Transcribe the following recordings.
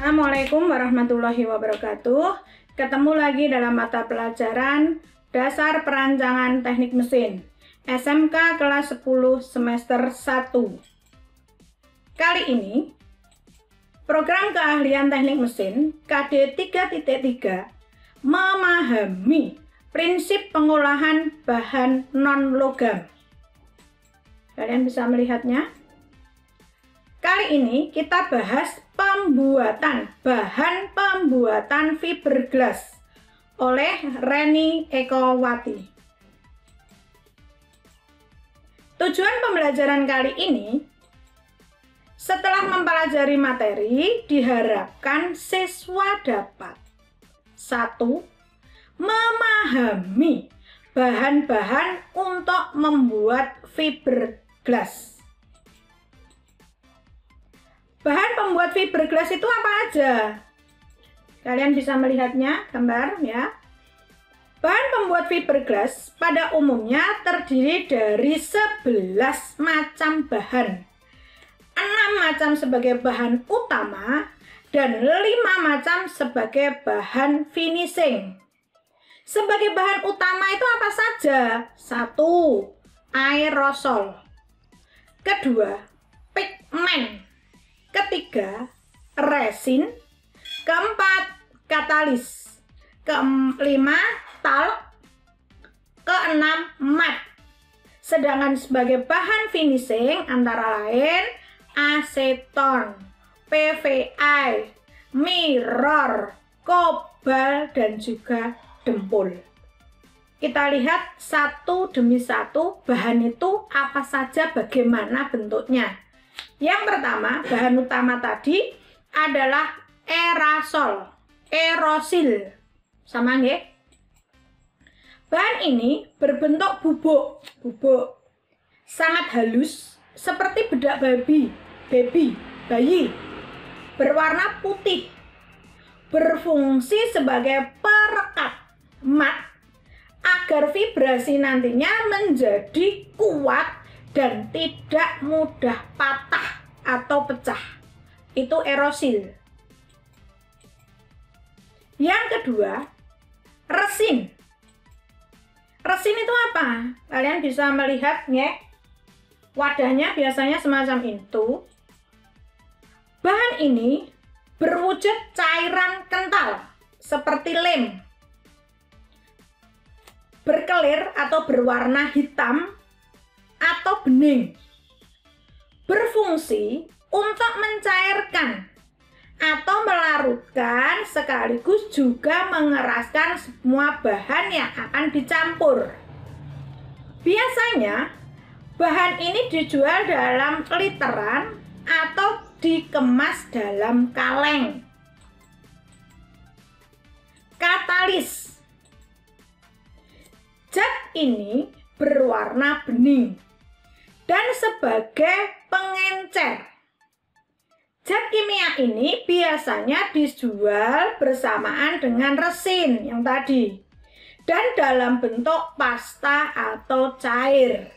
Assalamualaikum warahmatullahi wabarakatuh. Ketemu lagi dalam mata pelajaran Dasar Perancangan Teknik Mesin SMK kelas 10 semester 1. Kali ini program keahlian teknik mesin KD 3.3 memahami prinsip pengolahan bahan non-logam. Kalian bisa melihatnya. Kali ini kita bahas pembuatan bahan pembuatan fiberglass oleh Reni Ekowati. Tujuan pembelajaran kali ini, setelah mempelajari materi, diharapkan siswa dapat 1. Memahami bahan-bahan untuk membuat fiberglass. Bahan pembuat fiberglass itu apa aja? Kalian bisa melihatnya, gambar ya. Bahan pembuat fiberglass pada umumnya terdiri dari 11 macam bahan. 6 macam sebagai bahan utama dan 5 macam sebagai bahan finishing. Sebagai bahan utama itu apa saja? 1. Aerosol. Kedua, pigmen. Ketiga, resin. Keempat, katalis. Kelima, talc. Keenam, mat. Sedangkan sebagai bahan finishing antara lain aseton, PVA, mirror, kobal, dan juga dempul. Kita lihat satu demi satu bahan itu apa saja, bagaimana bentuknya. Yang pertama, bahan utama tadi adalah aerosil. Sama nggih? Bahan ini berbentuk bubuk. Sangat halus seperti bedak bayi. Berwarna putih. Berfungsi sebagai perekat mat agar vibrasi nantinya menjadi kuat dan tidak mudah patah atau pecah. Itu aerosil. Yang kedua, resin. Resin itu apa? Kalian bisa melihat ya. Wadahnya biasanya semacam itu. Bahan ini berwujud cairan kental seperti lem. Berkelir atau berwarna hitam atau bening. Berfungsi untuk mencairkan atau melarutkan sekaligus juga mengeraskan semua bahan yang akan dicampur. Biasanya bahan ini dijual dalam literan atau dikemas dalam kaleng. Katalis. Zat ini berwarna bening dan sebagai pengencer. Zat kimia ini biasanya dijual bersamaan dengan resin yang tadi dan dalam bentuk pasta atau cair.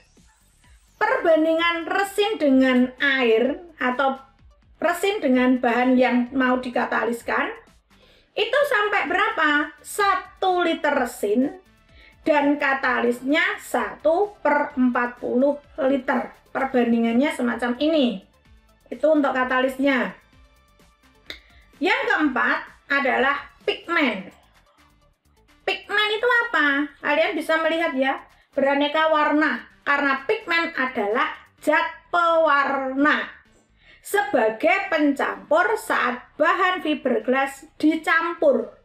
Perbandingan resin dengan air atau resin dengan bahan yang mau dikataliskan itu sampai berapa? 1 liter resin dan katalisnya 1/40 liter. Perbandingannya semacam ini. Itu untuk katalisnya. Yang keempat adalah pigmen. Pigmen itu apa? Kalian bisa melihat ya, beraneka warna. Karena pigmen adalah zat pewarna. Sebagai pencampur saat bahan fiberglass dicampur.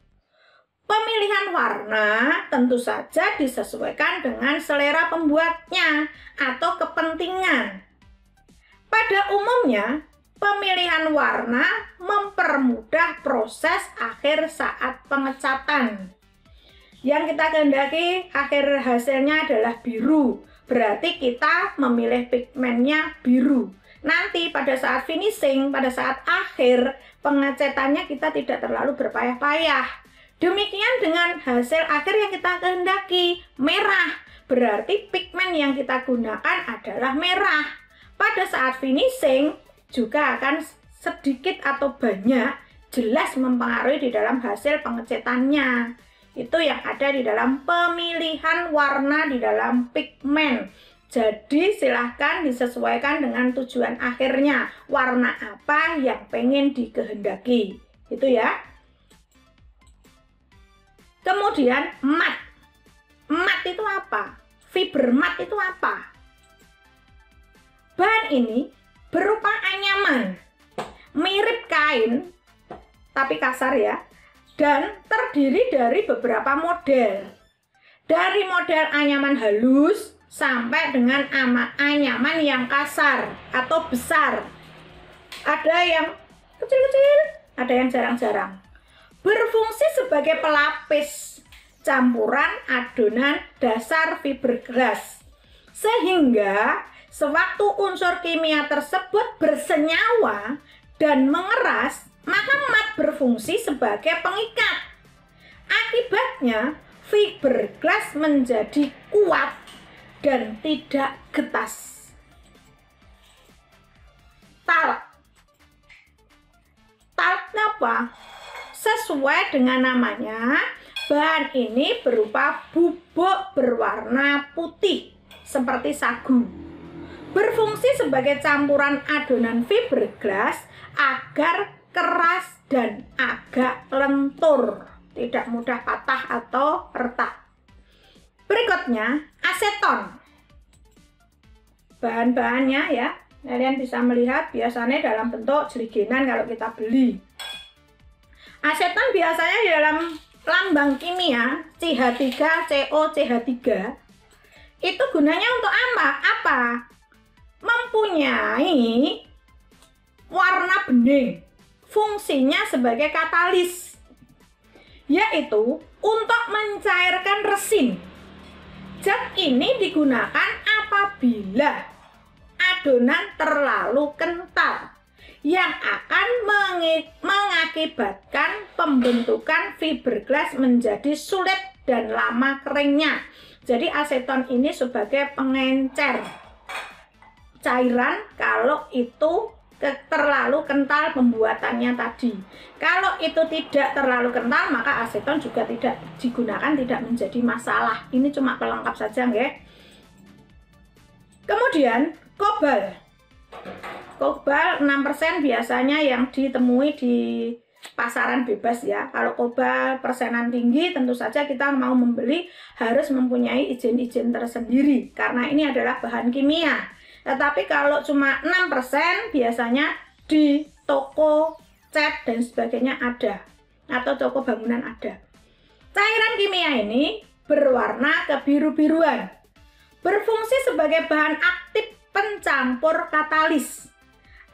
Pemilihan warna tentu saja disesuaikan dengan selera pembuatnya atau kepentingan. Pada umumnya, pemilihan warna mempermudah proses akhir saat pengecatan. Yang kita kehendaki akhir hasilnya adalah biru, berarti kita memilih pigmennya biru. Nanti pada saat finishing, pada saat akhir pengecatannya kita tidak terlalu berpayah-payah. Demikian dengan hasil akhir yang kita kehendaki, merah. Berarti pigmen yang kita gunakan adalah merah. Pada saat finishing juga akan sedikit atau banyak jelas mempengaruhi di dalam hasil pengecetannya. Itu yang ada di dalam pemilihan warna di dalam pigmen. Jadi silahkan disesuaikan dengan tujuan akhirnya, warna apa yang pengen dikehendaki. Itu ya. Kemudian mat. Mat itu apa? Fiber mat itu apa? Bahan ini berupa anyaman, mirip kain, tapi kasar ya, dan terdiri dari beberapa model. Dari model anyaman halus sampai dengan anyaman yang kasar atau besar. Ada yang kecil-kecil, ada yang jarang-jarang. Berfungsi sebagai pelapis campuran adonan dasar fiberglass. Sehingga sewaktu unsur kimia tersebut bersenyawa dan mengeras, maka mat berfungsi sebagai pengikat. Akibatnya, fiberglass menjadi kuat dan tidak getas. Talc. Talcnya apa? Sesuai dengan namanya, bahan ini berupa bubuk berwarna putih seperti sagu. Berfungsi sebagai campuran adonan fiberglass agar keras dan agak lentur, tidak mudah patah atau retak. Berikutnya, aseton. Bahan-bahannya ya, kalian bisa melihat biasanya dalam bentuk jeligenan kalau kita beli. Aseton biasanya di dalam lambang kimia CH3COCH3 itu gunanya untuk apa? Mempunyai warna bening. Fungsinya sebagai katalis, yaitu untuk mencairkan resin. Zat ini digunakan apabila adonan terlalu kental yang akan mengakibatkan pembentukan fiberglass menjadi sulit dan lama keringnya. Jadi aseton ini sebagai pengencer cairan kalau itu terlalu kental pembuatannya tadi. Kalau itu tidak terlalu kental, maka aseton juga tidak digunakan, tidak menjadi masalah. Ini cuma pelengkap saja, nggih. Kemudian kobal. Kobal 6% biasanya yang ditemui di pasaran bebas ya. Kalau kobal persenan tinggi, tentu saja kita mau membeli harus mempunyai izin-izin tersendiri karena ini adalah bahan kimia. Tetapi kalau cuma 6% biasanya di toko cat dan sebagainya ada, atau toko bangunan ada. Cairan kimia ini berwarna kebiru-biruan, berfungsi sebagai bahan aktif pencampur katalis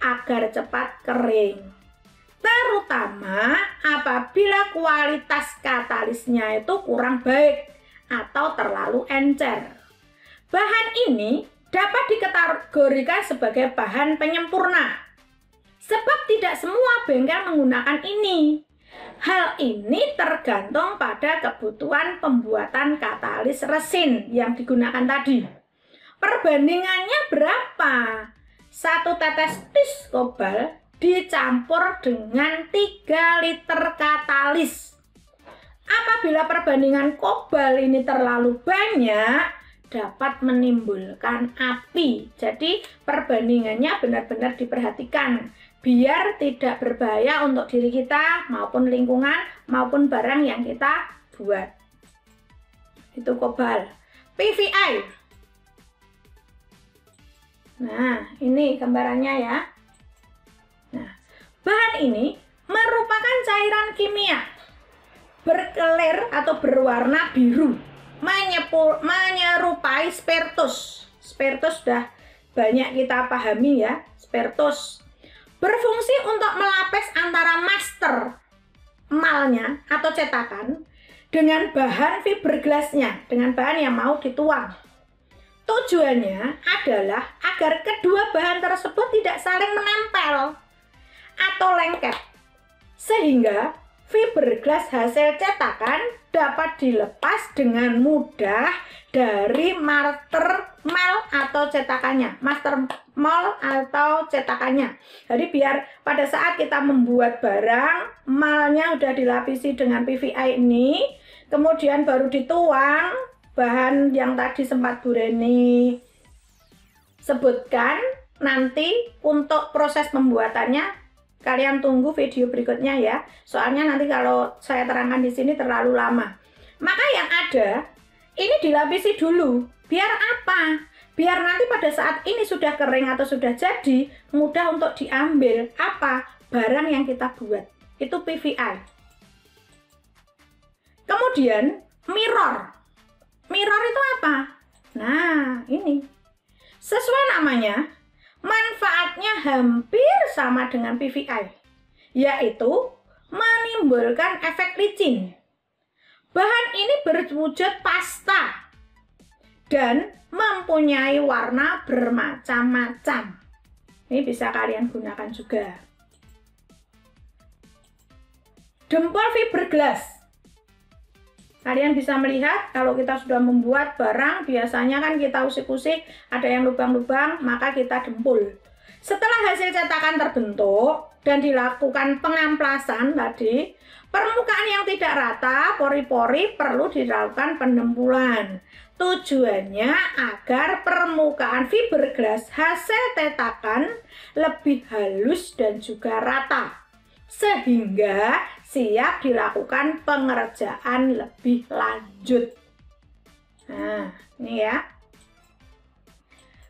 agar cepat kering, terutama apabila kualitas katalisnya itu kurang baik atau terlalu encer. Bahan ini dapat dikategorikan sebagai bahan penyempurna, sebab tidak semua bengkel menggunakan ini. Hal ini tergantung pada kebutuhan pembuatan katalis resin yang digunakan tadi. Perbandingannya berapa? 1 tetes tis kobal dicampur dengan 3 liter katalis. Apabila perbandingan kobal ini terlalu banyak, dapat menimbulkan api. Jadi perbandingannya benar-benar diperhatikan biar tidak berbahaya untuk diri kita maupun lingkungan maupun barang yang kita buat. Itu kobal. PVI. Nah, ini gambarannya ya. Nah, bahan ini merupakan cairan kimia berkelir atau berwarna biru, menyerupai spiritus. Spiritus sudah banyak kita pahami ya, spiritus. Berfungsi untuk melapis antara master malnya atau cetakan dengan bahan fiberglassnya, dengan bahan yang mau dituang. Tujuannya adalah agar kedua bahan tersebut tidak saling menempel atau lengket, sehingga fiberglass hasil cetakan dapat dilepas dengan mudah dari marter mal atau cetakannya, master mal atau cetakannya. Jadi biar pada saat kita membuat barang, malnya udah dilapisi dengan PVI ini, kemudian baru dituang bahan yang tadi sempat Bu Reni sebutkan. Nanti untuk proses pembuatannya kalian tunggu video berikutnya ya. Soalnya nanti kalau saya terangkan di sini terlalu lama. Maka yang ada ini dilapisi dulu. Biar apa? Biar nanti pada saat ini sudah kering atau sudah jadi, mudah untuk diambil apa? Barang yang kita buat. Itu PVI. Kemudian mirror. Mirror itu apa? Nah, ini. Sesuai namanya, manfaatnya hampir sama dengan PVI, yaitu menimbulkan efek licin. Bahan ini berwujud pasta dan mempunyai warna bermacam-macam. Ini bisa kalian gunakan juga. Dempol fiberglass. Kalian bisa melihat kalau kita sudah membuat barang, biasanya kan kita usik-usik, ada yang lubang-lubang, maka kita dempul. Setelah hasil cetakan terbentuk dan dilakukan pengamplasan tadi, permukaan yang tidak rata, pori-pori perlu dilakukan pendempulan. Tujuannya agar permukaan fiberglass hasil cetakan lebih halus dan juga rata, sehingga siap dilakukan pengerjaan lebih lanjut. Nah, ini ya.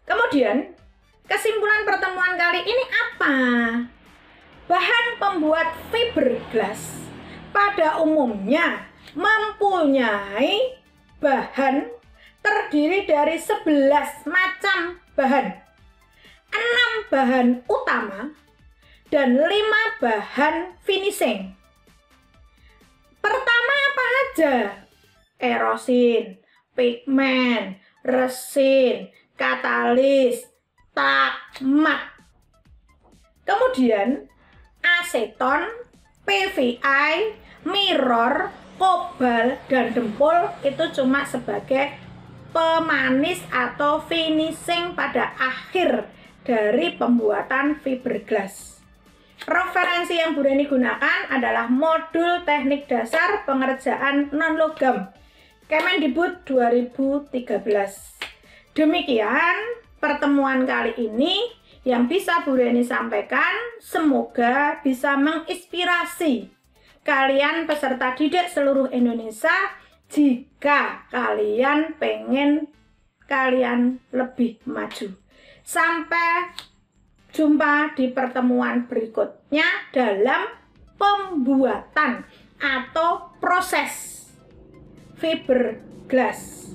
Kemudian, kesimpulan pertemuan kali ini apa? Bahan pembuat fiberglass pada umumnya mempunyai bahan terdiri dari 11 macam bahan, 6 bahan utama, dan 5 bahan finishing. Pertama apa aja? Erosin, pigmen, resin, katalis, tak, mat. Kemudian aseton, PVI, mirror, kobal, dan dempul itu cuma sebagai pemanis atau finishing pada akhir dari pembuatan fiberglass. Referensi yang Bu Reni gunakan adalah modul teknik dasar pengerjaan non-logam Kemendikbud 2013. Demikian pertemuan kali ini yang bisa Bu Reni sampaikan, semoga bisa menginspirasi kalian peserta didik seluruh Indonesia jika kalian pengen kalian lebih maju. Sampai jumpa di pertemuan berikutnya dalam pembuatan atau proses fiberglass.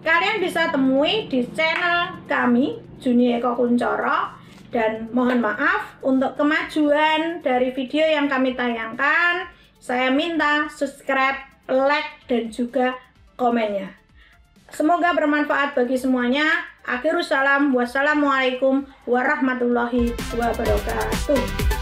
Kalian bisa temui di channel kami, Juni Eko Kuncoro, dan mohon maaf untuk kemajuan dari video yang kami tayangkan. Saya minta subscribe, like, dan juga komennya. Semoga bermanfaat bagi semuanya. Akhirus salam, wassalamualaikum warahmatullahi wabarakatuh.